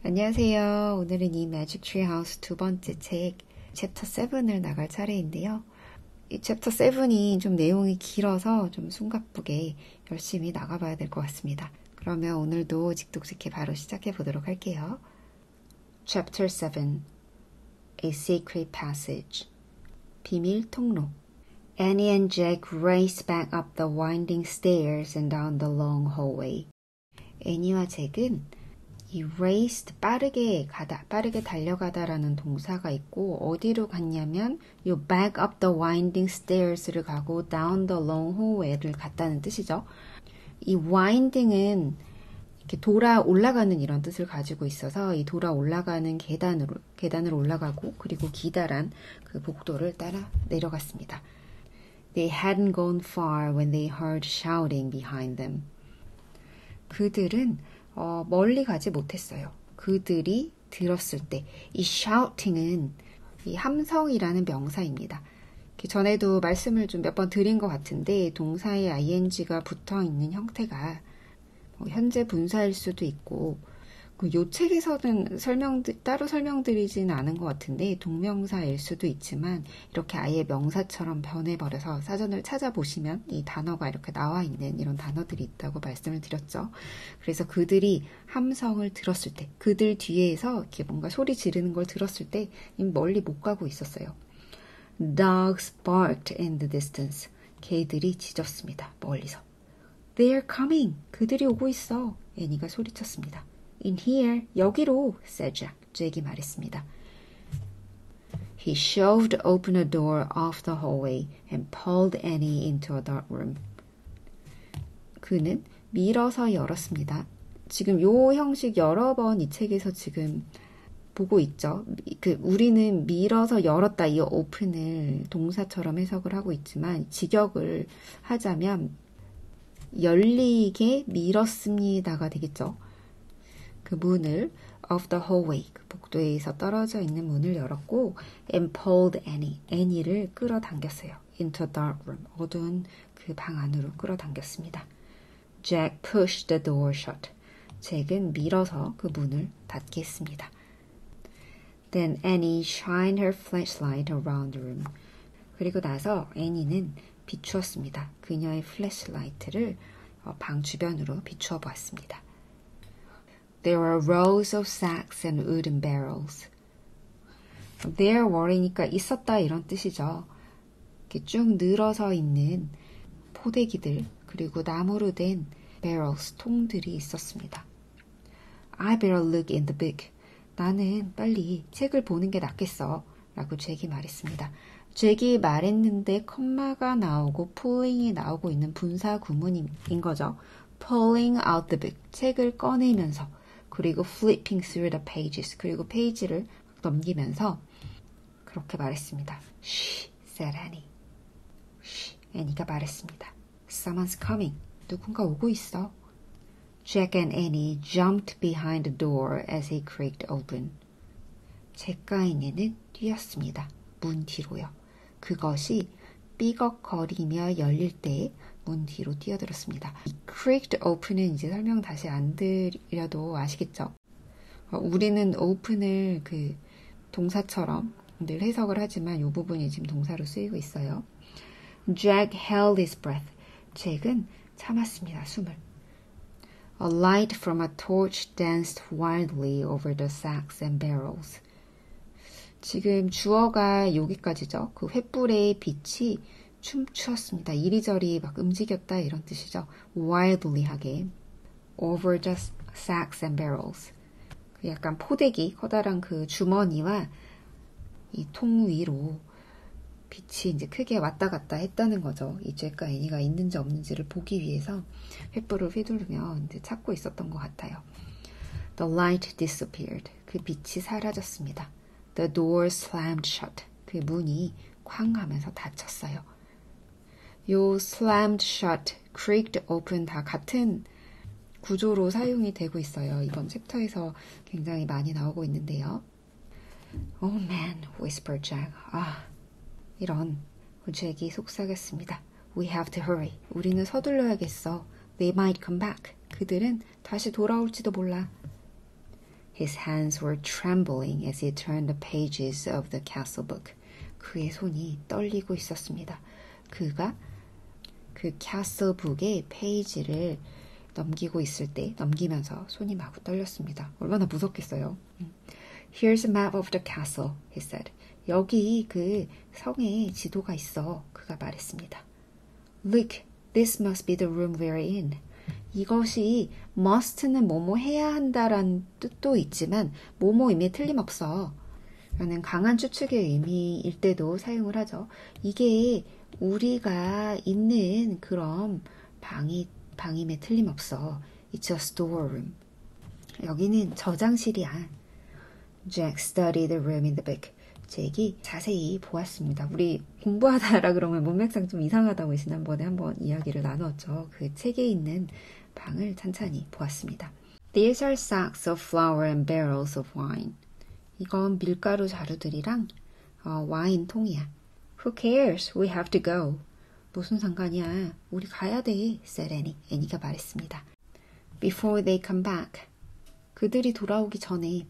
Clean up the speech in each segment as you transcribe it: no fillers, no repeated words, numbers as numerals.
안녕하세요. 오늘은 이 매직 트리 하우스 두 번째 책 챕터 7을 나갈 차례인데요. 이 챕터 7이 좀 내용이 길어서 좀 숨가쁘게 열심히 나가봐야 될 것 같습니다. 그러면 오늘도 직독직해 바로 시작해 보도록 할게요. Chapter 7 A Secret Passage 비밀 통로 Annie and Jack raced back up the winding stairs and down the long hallway. 애니와 잭은 이 raced 빠르게 가다, 빠르게 달려가다라는 동사가 있고 어디로 갔냐면 이 back up the winding stairs를 가고 down the long hallway를 갔다는 뜻이죠. 이 winding은 이렇게 돌아 올라가는 이런 뜻을 가지고 있어서 이 돌아 올라가는 계단을 올라가고 그리고 기다란 그 복도를 따라 내려갔습니다. They hadn't gone far when they heard shouting behind them. 그들은 멀리 가지 못했어요. 그들이 들었을 때 이 shouting은 이 함성이라는 명사입니다. 전에도 말씀을 좀 몇 번 드린 것 같은데 동사에 ing가 붙어 있는 형태가 현재 분사일 수도 있고 요 책에서는 따로 설명드리지는 않은 것 같은데 동명사일 수도 있지만 이렇게 아예 명사처럼 변해버려서 사전을 찾아보시면 이 단어가 이렇게 나와 있는 이런 단어들이 있다고 말씀을 드렸죠. 그래서 그들이 함성을 들었을 때 그들 뒤에서 이렇게 뭔가 소리 지르는 걸 들었을 때 이미 멀리 못 가고 있었어요. Dogs barked in the distance. 개들이 짖었습니다. 멀리서. They're coming. 그들이 오고 있어. 애니가 소리쳤습니다. In here, 여기로, said Jack. 잭이 말했습니다. He shoved open a door off the hallway and pulled Annie into a dark room. 그는 밀어서 열었습니다. 지금 요 형식 여러 번 이 책에서 지금 보고 있죠. 우리는 밀어서 열었다 이 open을 동사처럼 해석을 하고 있지만 직역을 하자면 열리게 밀었습니다가 되겠죠. 그 문을 of the hallway, 그 복도에서 떨어져 있는 문을 열었고 and pulled Annie를 끌어당겼어요. into a dark room, 어두운 그 방 안으로 끌어당겼습니다. Jack pushed the door shut. 잭은 밀어서 그 문을 닫게 했습니다. Then Annie shined her flashlight around the room. 그리고 나서 애니는 비추었습니다. 그녀의 플래시라이트를 방 주변으로 비추어 보았습니다. There were rows of sacks and wooden barrels. There were니까 있었다 이런 뜻이죠. 이렇게 쭉 늘어서 있는 포대기들 그리고 나무로 된 barrels, 통들이 있었습니다. I better look in the book. 나는 빨리 책을 보는 게 낫겠어 라고 잭이 말했습니다. 잭이 말했는데 컴마가 나오고 pulling이 나오고 있는 분사 구문인 거죠. Pulling out the book, 책을 꺼내면서 그리고 flipping through the pages, 그리고 페이지를 넘기면서 그렇게 말했습니다. Shh, said Annie. Shh, 애니가 말했습니다. Someone's coming. 누군가 오고 있어. Jack and Annie jumped behind the door as he creaked open. 잭과 애니는 뛰었습니다. 문 뒤로요. 그것이 삐걱거리며 열릴 때 문 뒤로 뛰어들었습니다. 이 creaked open은 이제 설명 다시 안 드려도 아시겠죠? 우리는 open을 그 동사처럼 늘 해석을 하지만 이 부분이 지금 동사로 쓰이고 있어요. Jack held his breath. 잭은 참았습니다. 숨을. A light from a torch danced wildly over the sacks and barrels. 지금 주어가 여기까지죠. 그 횃불의 빛이 춤추었습니다. 이리저리 막 움직였다 이런 뜻이죠. wildly하게. over the sacks and barrels. 약간 포대기, 커다란 그 주머니와 이 통 위로 빛이 이제 크게 왔다 갔다 했다는 거죠. 이 잭과 애니가 있는지 없는지를 보기 위해서 횃불을 휘두르며 이제 찾고 있었던 것 같아요. The light disappeared. 그 빛이 사라졌습니다. The door slammed shut. 그 문이 쾅 하면서 닫혔어요. 요 slammed shut, creaked open 다 같은 구조로 사용이 되고 있어요. 이번 챕터에서 굉장히 많이 나오고 있는데요. Oh man, whispered Jack. 이런. 잭이 속삭였습니다. We have to hurry. 우리는 서둘러야겠어. They might come back. 그들은 다시 돌아올지도 몰라. His hands were trembling as he turned the pages of the castle book. 그의 손이 떨리고 있었습니다. 그가 그 castle book의 페이지를 넘기고 있을 때 넘기면서 손이 마구 떨렸습니다. 얼마나 무섭겠어요. Here's a map of the castle, he said. 여기 그 성의 지도가 있어. 그가 말했습니다. Look, this must be the room we're in. 이것이 must는 뭐뭐 해야 한다라는 뜻도 있지만 뭐뭐임에 틀림없어. 라는 강한 추측의 의미일 때도 사용을 하죠. 이게 우리가 있는 그런 방임에 틀림없어. It's a storeroom. 여기는 저장실이야. Jack studied the room in the book. 잭이 자세히 보았습니다. 우리 공부하다라 그러면 문맥상 좀 이상하다고 지난번에 한번 이야기를 나눴죠. 그 책에 있는 방을 찬찬히 보았습니다. These are sacks of flour and barrels of wine. 이건 밀가루 자루들이랑 와인 통이야. Who cares? We have to go. 무슨 상관이야? 우리 가야 돼. said Annie. 애니가 말했습니다. Before they come back. 그들이 돌아오기 전에.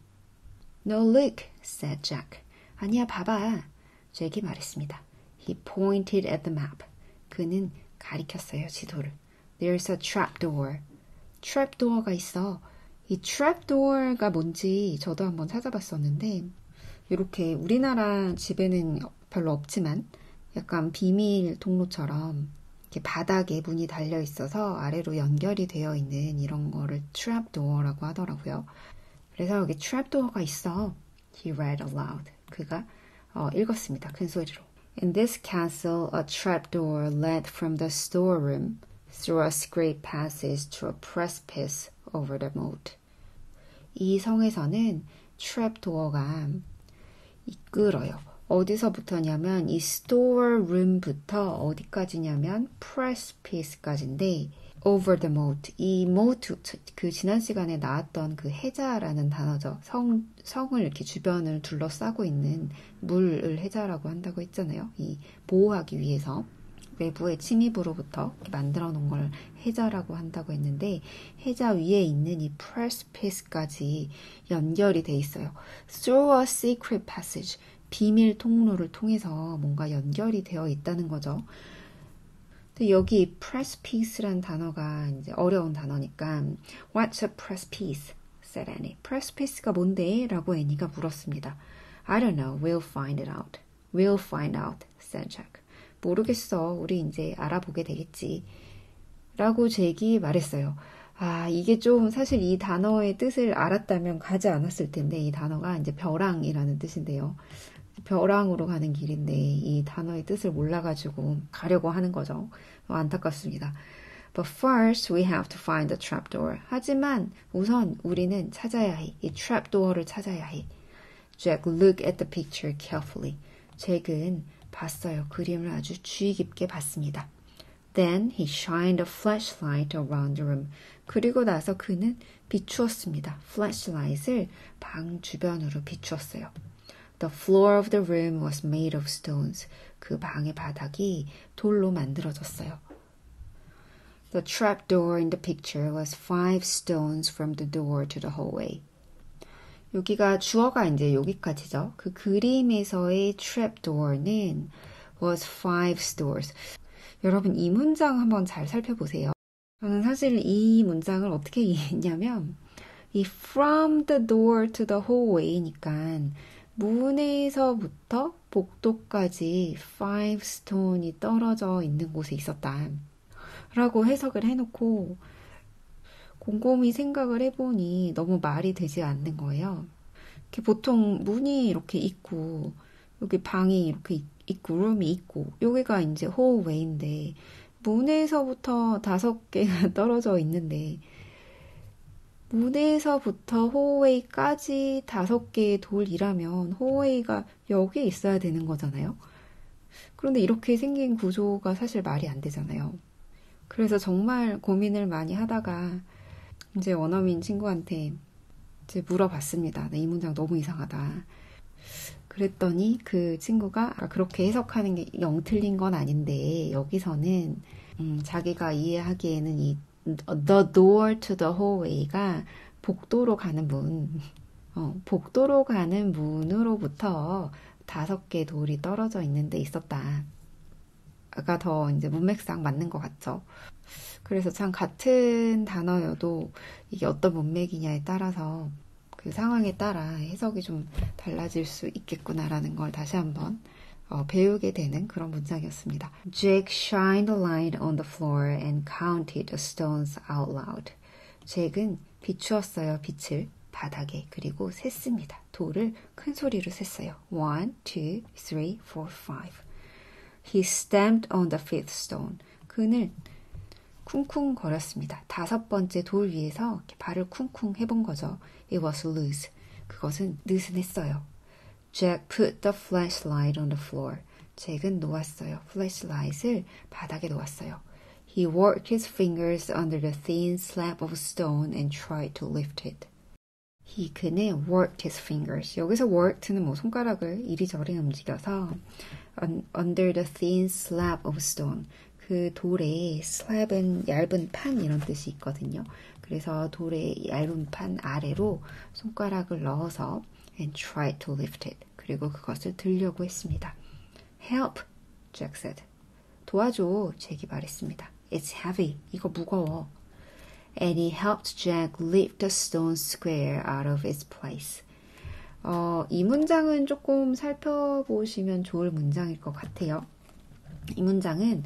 No, look, said Jack. 아니야, 봐봐. 잭이 말했습니다. He pointed at the map. 그는 가리켰어요, 지도를. There's a trapdoor. trapdoor가 있어. 이 trapdoor가 뭔지 저도 한번 찾아봤었는데 이렇게 우리나라 집에는 별로 없지만 약간 비밀 통로처럼 이렇게 바닥에 문이 달려 있어서 아래로 연결이 되어 있는 이런 거를 trapdoor라고 하더라고요. 그래서 여기 trapdoor가 있어. He read aloud. 그가 읽었습니다. 큰 소리로. In this castle, a trapdoor led from the storeroom through a scraped passage to a precipice over the moat. 이 성에서는 trapdoor가 이끌어요. 어디서부터냐면 이 storeroom부터 어디까지냐면 precipice까지인데 over the moat. 이 moat, 그 지난 시간에 나왔던 그 해자라는 단어죠. 성을 이렇게 주변을 둘러싸고 있는 물을 해자라고 한다고 했잖아요. 이 보호하기 위해서 외부의 침입으로부터 만들어 놓은 걸 해자라고 한다고 했는데 해자 위에 있는 이 precipice까지 연결이 돼 있어요. Through a secret passage. 비밀 통로를 통해서 뭔가 연결이 되어 있다는 거죠. 여기 precipice란 단어가 이제 어려운 단어니까 What's a precipice? said Annie. precipice가 뭔데? 라고 애니가 물었습니다. I don't know. We'll find it out. We'll find out, said Jack. 모르겠어. 우리 이제 알아보게 되겠지. 라고 잭이 말했어요. 이게 좀 사실 이 단어의 뜻을 알았다면 가지 않았을 텐데 이 단어가 이제 벼랑이라는 뜻인데요. 벼랑으로 가는 길인데 이 단어의 뜻을 몰라가지고 가려고 하는 거죠. 안타깝습니다. But first we have to find the trapdoor. 하지만 우선 우리는 찾아야 해. 이 trapdoor를 찾아야 해. Jack looked at the picture carefully. 잭은 봤어요. 그림을 아주 주의 깊게 봤습니다. Then he shined a flashlight around the room. 그리고 나서 그는 비추었습니다. flashlight을 방 주변으로 비추었어요. The floor of the room was made of stones. 그 방의 바닥이 돌로 만들어졌어요. The trapdoor in the picture was 5 stones from the door to the hallway. 여기가 주어가 이제 여기까지죠. 그 그림에서의 trapdoor는 was 5 stones. 여러분 이 문장 한번 잘 살펴보세요. 저는 사실 이 문장을 어떻게 이해했냐면 이 from the door to the hallway니까 문에서부터 복도까지 5 stone이 떨어져 있는 곳에 있었다 라고 해석을 해놓고 곰곰이 생각을 해보니 너무 말이 되지 않는 거예요. 이렇게 보통 문이 이렇게 있고 여기 방이 이렇게 있고 룸이 있고 여기가 이제 hallway인데 문에서부터 5개가 떨어져 있는데 문에서부터 hallway까지 5개의 돌이라면 hallway가 여기에 있어야 되는 거잖아요. 그런데 이렇게 생긴 구조가 사실 말이 안 되잖아요. 그래서 정말 고민을 많이 하다가 이제 원어민 친구한테 이제 물어봤습니다. 이 문장 너무 이상하다. 그랬더니 그 친구가 그렇게 해석하는 게 영 틀린 건 아닌데 여기서는 자기가 이해하기에는 이 the door to the hallway가 복도로 가는 문 복도로 가는 문으로부터 5개 돌이 떨어져 있는 데 있었다. 가 더 이제 문맥상 맞는 것 같죠. 그래서 참 같은 단어여도 이게 어떤 문맥이냐에 따라서 그 상황에 따라 해석이 좀 달라질 수 있겠구나라는 걸 다시 한번 배우게 되는 그런 문장이었습니다. Jake shined a light on the floor and counted the stones out loud. 잭은 비추었어요. 빛을 바닥에. 그리고 셌습니다. 돌을 큰 소리로 셌어요. 1, 2, 3, 4, 5. He stamped on the fifth stone. 그는 쿵쿵 거렸습니다. 5번째 돌 위에서 이렇게 발을 쿵쿵 해본 거죠. It was loose. 그것은 느슨했어요. Jack put the flashlight on the floor. 잭은 놓았어요. flashlight을 바닥에 놓았어요. He worked his fingers under the thin slab of stone and tried to lift it. 그는 worked his fingers. 여기서 worked는 뭐 손가락을 이리저리 움직여서 under the thin slab of stone. 그 돌에 slab은 얇은 판 이런 뜻이 있거든요. 그래서 돌의 얇은 판 아래로 손가락을 넣어서 and tried to lift it. 그리고 그것을 들려고 했습니다. Help, Jack said. 도와줘, 잭이 말했습니다. It's heavy. 이거 무거워. And he helped Jack lift the stone square out of its place. 이 문장은 조금 살펴보시면 좋을 문장일 것 같아요. 이 문장은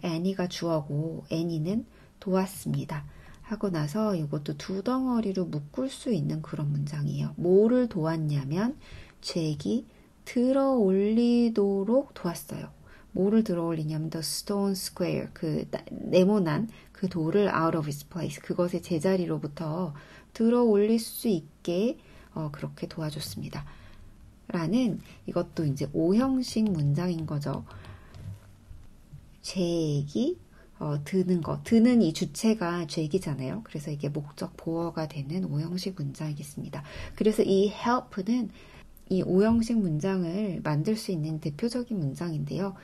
Annie가 주어고 Annie는 도왔습니다. 하고 나서 이것도 두 덩어리로 묶을 수 있는 그런 문장이에요. 뭐를 도왔냐면 잭이 들어 올리도록 도왔어요. 뭐를 들어 올리냐면 the stone square, 그 네모난 그 돌을 out of its place, 그것의 제자리로부터 들어 올릴 수 있게 그렇게 도와줬습니다. 라는 이것도 이제 오형식 문장인 거죠. 잭이 드는 거, 드는 이 주체가 잭이잖아요. 그래서 이게 목적 보어가 되는 오형식 문장이겠습니다. 그래서 이 help는 이 오형식 문장을 만들 수 있는 대표적인 문장인데요.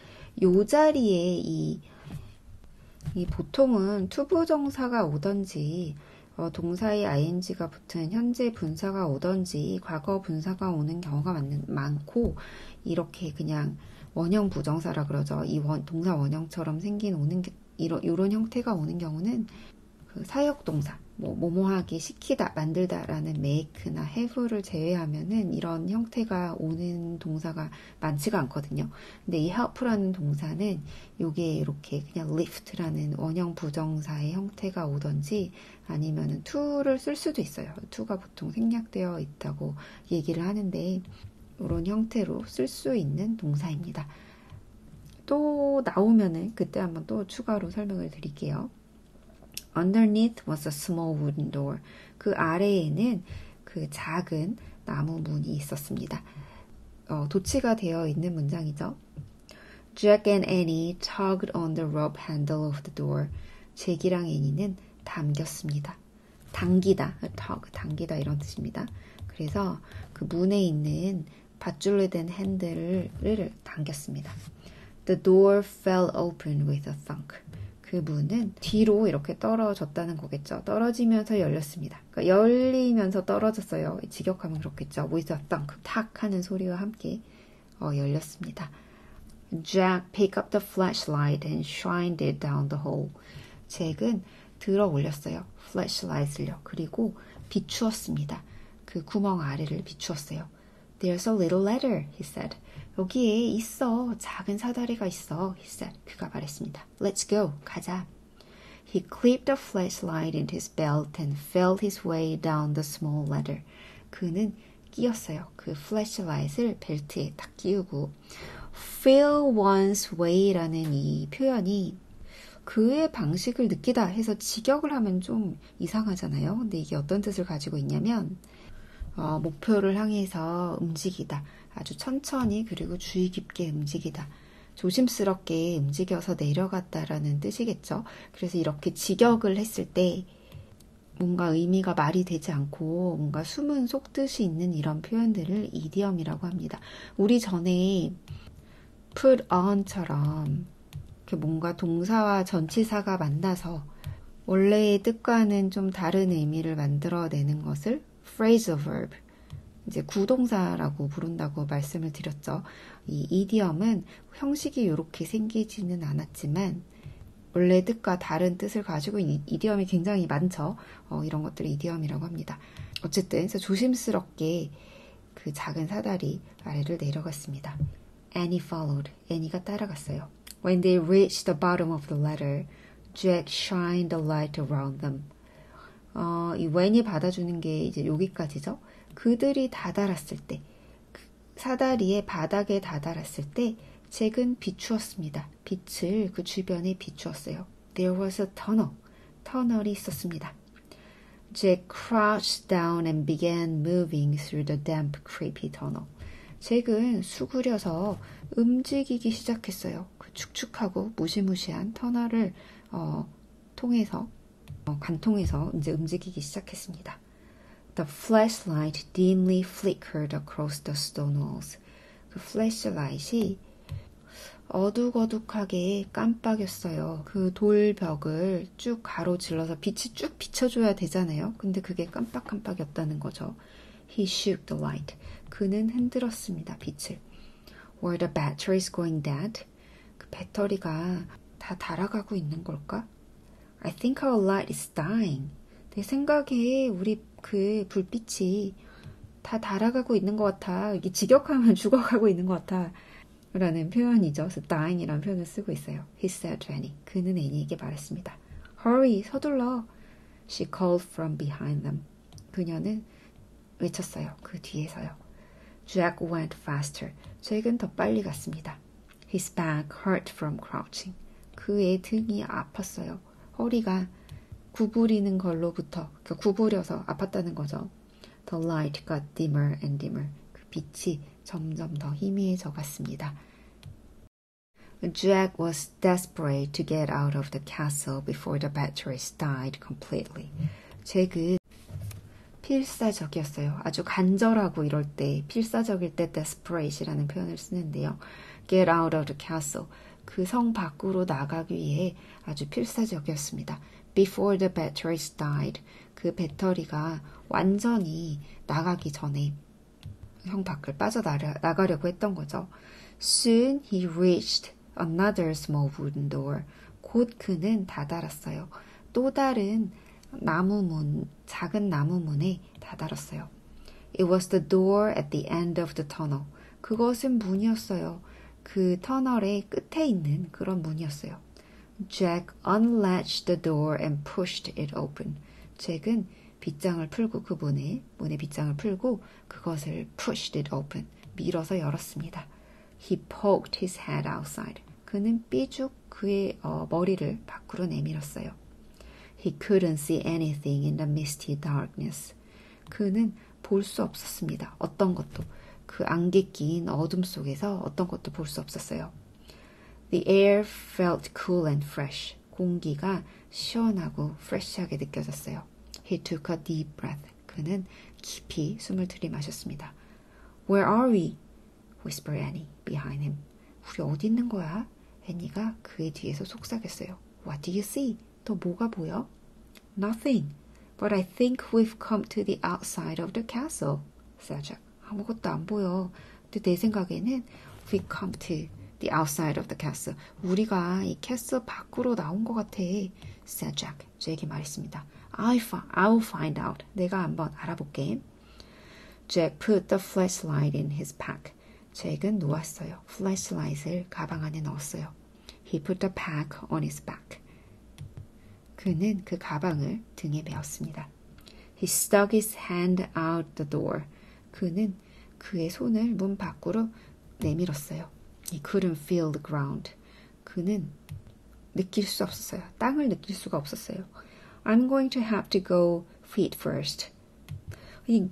요 자리에 이 보통은 투부정사가 오던지 동사의 ing가 붙은 현재 분사가 오던지 과거 분사가 오는 경우가 많고 이렇게 그냥 원형 부정사라 그러죠. 이 동사 원형처럼 생긴 이런 형태가 오는 경우는 그 사역동사, 뭐뭐하기, 시키다, 만들다라는 make나 have를 제외하면은 이런 형태가 오는 동사가 많지가 않거든요. 근데 이 help라는 동사는 요게 이렇게 그냥 lift라는 원형 부정사의 형태가 오던지 아니면은 to를 쓸 수도 있어요. to가 보통 생략되어 있다고 얘기를 하는데 이런 형태로 쓸 수 있는 동사입니다. 또 나오면은 그때 한번 또 추가로 설명을 드릴게요. Underneath was a small wooden door. 그 아래에는 그 작은 나무 문이 있었습니다. 도치가 되어 있는 문장이죠. Jack and Annie tugged on the rope handle of the door. 잭이랑 애니는 당겼습니다. 당기다, tug, 당기다 이런 뜻입니다. 그래서 그 문에 있는 밧줄로 된 핸들을 당겼습니다. The door fell open with a thunk. 그 문은 뒤로 이렇게 떨어졌다는 거겠죠. 떨어지면서 열렸습니다. 그러니까 열리면서 떨어졌어요. 직역하면 그렇겠죠. with a thunk, 탁 하는 소리와 함께 열렸습니다. Jack picked up the flashlight and shined it down the hole. 잭은 들어 올렸어요. flashlight을요. 그리고 비추었습니다. 그 구멍 아래를 비추었어요. There's a little ladder, he said. 여기에 있어. 작은 사다리가 있어, he said. 그가 말했습니다. Let's go. 가자. He clipped the flashlight into his belt and felt his way down the small ladder. 그는 끼웠어요. 그 flashlight을 벨트에 딱 끼우고 feel one's way라는 이 표현이 그의 방식을 느끼다 해서 직역을 하면 좀 이상하잖아요. 근데 이게 어떤 뜻을 가지고 있냐면 목표를 향해서 움직이다. 아주 천천히 그리고 주의 깊게 움직이다. 조심스럽게 움직여서 내려갔다라는 뜻이겠죠. 그래서 이렇게 직역을 했을 때 뭔가 의미가 말이 되지 않고 뭔가 숨은 속뜻이 있는 이런 표현들을 이디엄이라고 합니다. 우리 전에 put on처럼 이렇게 뭔가 동사와 전치사가 만나서 원래의 뜻과는 좀 다른 의미를 만들어내는 것을 phrasal verb, 이제 구동사라고 부른다고 말씀을 드렸죠. 이 이디엄은 형식이 이렇게 생기지는 않았지만 원래 뜻과 다른 뜻을 가지고 이디엄이 굉장히 많죠. 이런 것들을 이디엄이라고 합니다. 어쨌든 그래서 조심스럽게 그 작은 사다리 아래를 내려갔습니다. Annie followed. 애니가 따라갔어요. When they reached the bottom of the ladder, Jack shined a light around them. 이 when이 받아주는 게 이제 여기까지죠. 그들이 다다랐을 때, 사다리의 바닥에 다다랐을 때 잭은 비추었습니다. 빛을 그 주변에 비추었어요. There was a tunnel. 터널이 있었습니다. Jack crouched down and began moving through the damp, creepy tunnel. 잭은 수그려서 움직이기 시작했어요. 그 축축하고 무시무시한 터널을 통해서 관통해서 이제 움직이기 시작했습니다. The flashlight dimly flickered across the stone walls. 그 플래시라이트이 어둑어둑하게 깜빡였어요. 그 돌벽을 쭉 가로질러서 빛이 쭉 비춰줘야 되잖아요. 근데 그게 깜빡깜빡였다는 거죠. He shook the light. 그는 흔들었습니다. 빛을. Were the batteries going dead? 그 배터리가 다 닳아가고 있는 걸까? I think our light is dying. 내 생각에 우리 그 불빛이 다 닳아가고 있는 것 같아. 이게 직역하면 죽어가고 있는 것 같아. 라는 표현이죠. 그래서 dying이라는 표현을 쓰고 있어요. He said to Annie. 그는 애니에게 말했습니다. Hurry, 서둘러. She called from behind them. 그녀는 외쳤어요. 그 뒤에서요. Jack went faster. 잭은 더 빨리 갔습니다. His back hurt from crouching. 그의 등이 아팠어요. 허리가 구부리는 걸로부터 구부려서 아팠다는 거죠. The light got dimmer and dimmer. 그 빛이 점점 더 희미해져 갔습니다. Jack was desperate to get out of the castle before the batteries died completely. 잭은 필사적이었어요. 아주 간절하고 이럴 때, 필사적일 때 desperate이라는 표현을 쓰는데요. Get out of the castle. 그 성 밖으로 나가기 위해 아주 필사적이었습니다. Before the batteries died. 그 배터리가 완전히 나가기 전에 성 밖을 빠져나가려고 했던 거죠. Soon he reached another small wooden door. 곧 그는 다다랐어요. 또 다른 나무문, 작은 나무문에 다다랐어요. It was the door at the end of the tunnel. 그것은 문이었어요. 그 터널의 끝에 있는 그런 문이었어요. Jack unlatched the door and pushed it open. 잭은 빗장을 풀고 그 문의 빗장을 풀고 그것을 pushed it open. 밀어서 열었습니다. He poked his head outside. 그는 삐죽 그의 머리를 밖으로 내밀었어요. He couldn't see anything in the misty darkness. 그는 볼 수 없었습니다. 어떤 것도. 그 안개 낀 어둠 속에서 어떤 것도 볼 수 없었어요. The air felt cool and fresh. 공기가 시원하고 fresh하게 느껴졌어요. He took a deep breath. 그는 깊이 숨을 들이마셨습니다. Where are we? whispered Annie behind him. 우리 어디 있는 거야? 애니가 그의 뒤에서 속삭였어요. What do you see? 또 뭐가 보여? Nothing. But I think we've come to the outside of the castle. said Jack. 아무것도 안 보여. 근데 내 생각에는 we've come to the outside of the castle. 우리가 이 캐슬 밖으로 나온 것 같아. said Jack. 잭이 말했습니다. I'll find out. 내가 한번 알아볼게. Jack put the flashlight in his pack. 잭은 놓았어요. 플래시라이트를 가방 안에 넣었어요. He put the pack on his back. 그는 그 가방을 등에 메었습니다. He stuck his hand out the door. 그는 그의 손을 문 밖으로 내밀었어요. He couldn't feel the ground. 그는 느낄 수 없었어요. 땅을 느낄 수가 없었어요. I'm going to have to go feet first. 이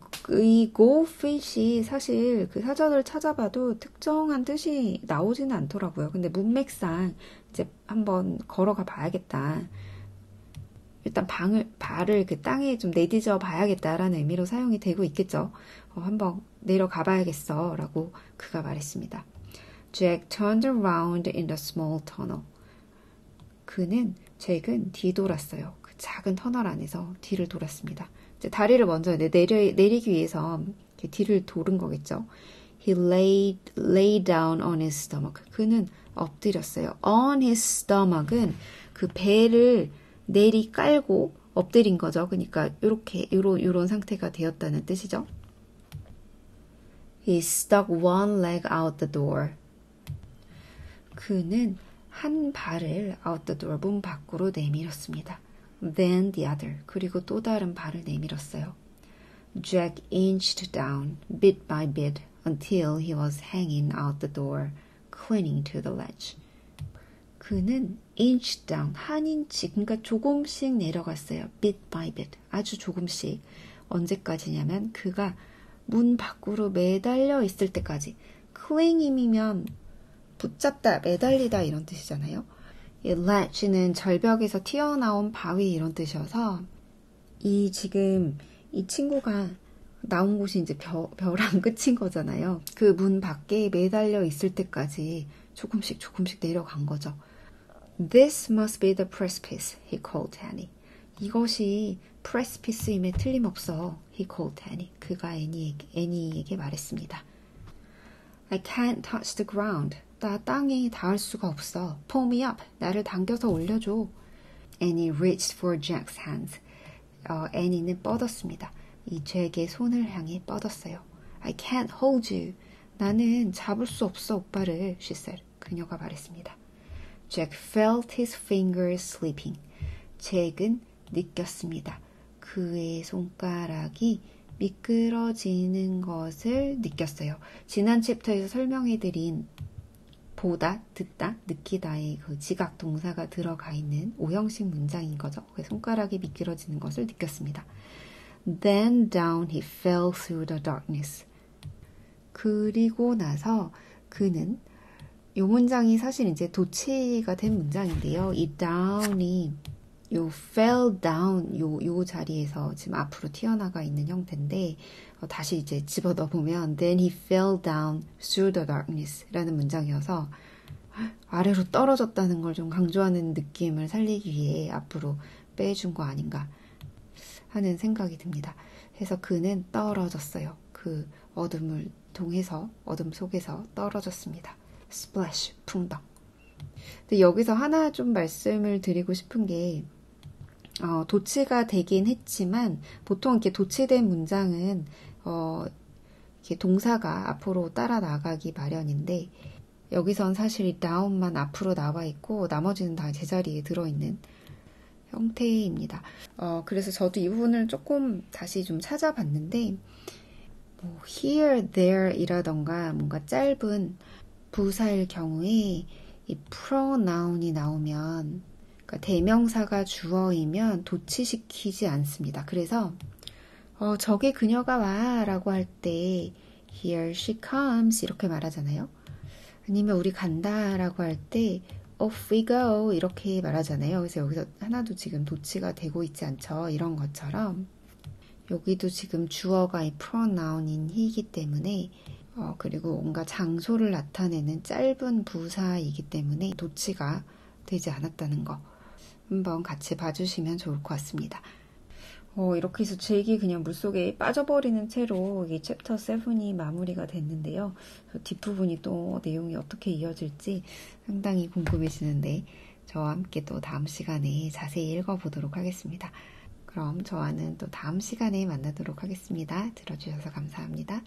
go feet이 사실 그 사전을 찾아봐도 특정한 뜻이 나오지는 않더라고요. 근데 문맥상 이제 한번 걸어가 봐야겠다. 일단 발을 그 땅에 좀 내디져 봐야겠다라는 의미로 사용이 되고 있겠죠. 한번 내려가 봐야겠어 라고 그가 말했습니다. Jack turned around in the small tunnel. 잭은 뒤돌았어요. 그 작은 터널 안에서 뒤를 돌았습니다. 이제 다리를 먼저 내리기 위해서 뒤를 돌은 거겠죠. He lay down on his stomach. 그는 엎드렸어요. On his stomach은 그 배를 내리 깔고 엎드린 거죠. 그러니까 이렇게 요런 상태가 되었다는 뜻이죠. He stuck one leg out the door. 그는 한 발을 out the door, 문 밖으로 내밀었습니다. Then the other, 그리고 또 다른 발을 내밀었어요. Jack inched down, bit by bit, until he was hanging out the door, clinging to the ledge. 그는 inched down, 한 인치, 그러니까 조금씩 내려갔어요. bit by bit, 아주 조금씩. 언제까지냐면 그가 문 밖으로 매달려 있을 때까지. cling이면 붙잡다, 매달리다 이런 뜻이잖아요. 이 ledge는 절벽에서 튀어나온 바위 이런 뜻이어서 지금 이 친구가 나온 곳이 이제 벼랑 끝인 거잖아요. 그 문 밖에 매달려 있을 때까지 조금씩 내려간 거죠. This must be the precipice, he called Annie. 이것이 precipice임에 틀림없어, he called Annie. 그가 애니에게 말했습니다. I can't touch the ground. 나 땅에 닿을 수가 없어. Pull me up. 나를 당겨서 올려줘. Annie reached for Jack's hands. 애니는 뻗었습니다. 이 잭의 손을 향해 뻗었어요. I can't hold you. 나는 잡을 수 없어 오빠를, she said. 그녀가 말했습니다. Jack felt his fingers slipping. 잭은 느꼈습니다. 그의 손가락이 미끄러지는 것을 느꼈어요. 지난 챕터에서 설명해드린 보다, 듣다, 느끼다의 그 지각 동사가 들어가 있는 오형식 문장인 거죠. 손가락이 미끄러지는 것을 느꼈습니다. Then down he fell through the darkness. 그리고 나서 그는, 이 문장이 사실 이제 도치가 된 문장인데요. 이 down이 요 fell down 요 자리에서 지금 앞으로 튀어나가 있는 형태인데, 다시 이제 집어넣어 보면 then he fell down through the darkness 라는 문장이어서 아래로 떨어졌다는 걸 좀 강조하는 느낌을 살리기 위해 앞으로 빼준 거 아닌가 하는 생각이 듭니다. 그래서 그는 떨어졌어요. 그 어둠을 통해서, 어둠 속에서 떨어졌습니다. splash, 풍덩. 근데 여기서 하나 좀 말씀을 드리고 싶은 게, 도치가 되긴 했지만 보통 이렇게 도치된 문장은 이렇게 동사가 앞으로 따라 나가기 마련인데, 여기선 사실 이 down만 앞으로 나와 있고 나머지는 다 제자리에 들어있는 형태입니다. 그래서 저도 이 부분을 조금 다시 좀 찾아봤는데, 뭐 here, there 이라던가 뭔가 짧은 부사일 경우에 이 pronoun이 나오면, 그러니까 대명사가 주어이면 도치시키지 않습니다. 그래서 저기 그녀가 와 라고 할 때 here she comes 이렇게 말하잖아요. 아니면 우리 간다 라고 할 때 off we go 이렇게 말하잖아요. 그래서 여기서 하나도 지금 도치가 되고 있지 않죠. 이런 것처럼 여기도 지금 주어가 이 pronoun인 he이기 때문에, 그리고 뭔가 장소를 나타내는 짧은 부사이기 때문에 도치가 되지 않았다는 거 한번 같이 봐주시면 좋을 것 같습니다. 이렇게 해서 잭이 그냥 물속에 빠져버리는 채로 이 챕터 7이 마무리가 됐는데요. 뒷부분이 또 내용이 어떻게 이어질지 상당히 궁금해지는데 저와 함께 또 다음 시간에 자세히 읽어보도록 하겠습니다. 그럼 저와는 또 다음 시간에 만나도록 하겠습니다. 들어주셔서 감사합니다.